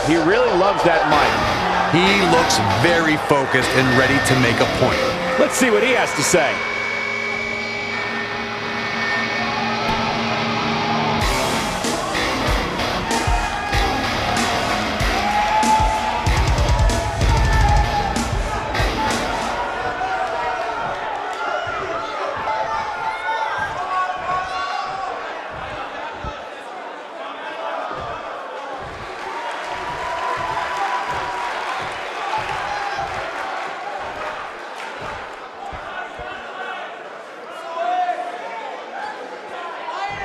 He really loves that mic. He looks very focused and ready to make a point. Let's see what he has to say.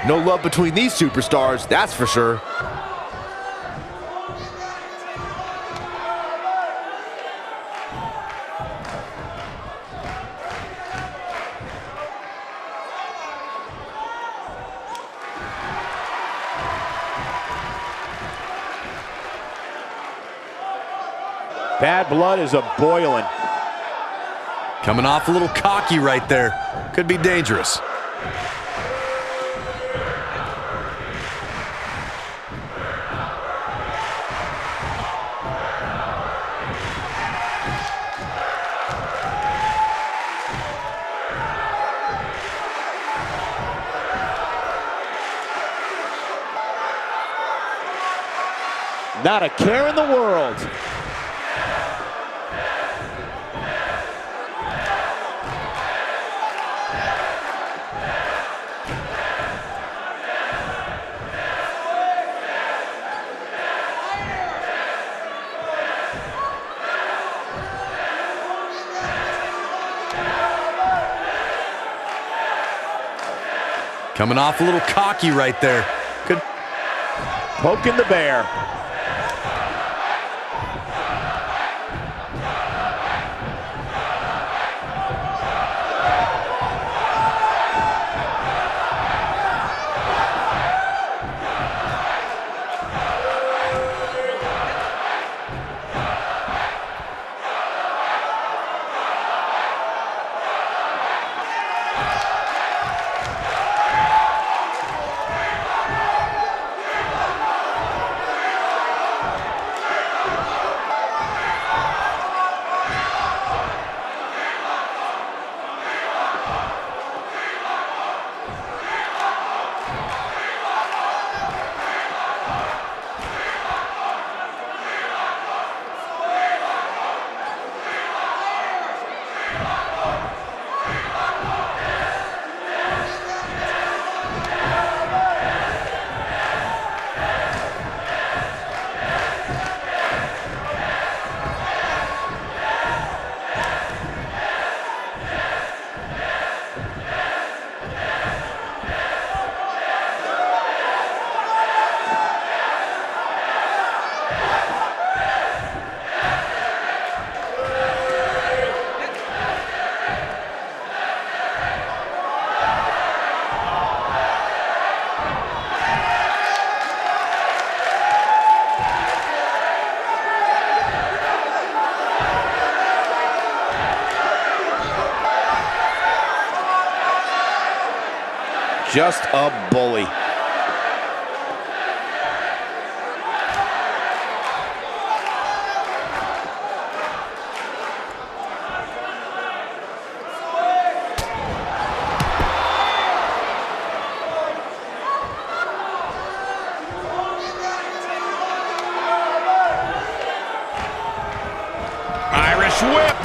No love between these superstars, that's for sure. Bad blood is a-boiling. Coming off a little cocky right there. Could be dangerous. Not a care in the world. Coming off a little cocky right there. Could Poking the bear. Just a bully. Irish whip.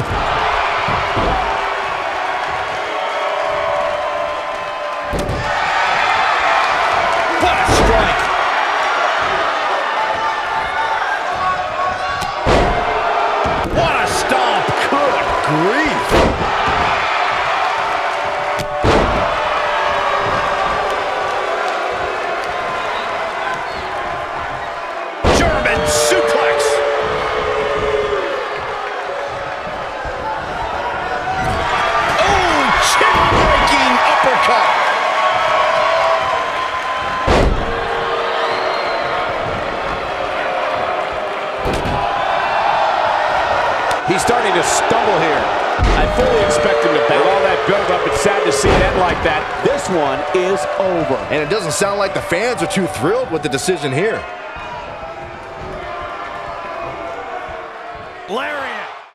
He's starting to stumble here. I fully expect him to battle all that build-up. It's sad to see it end like that. This one is over. And it doesn't sound like the fans are too thrilled with the decision here. Lariat.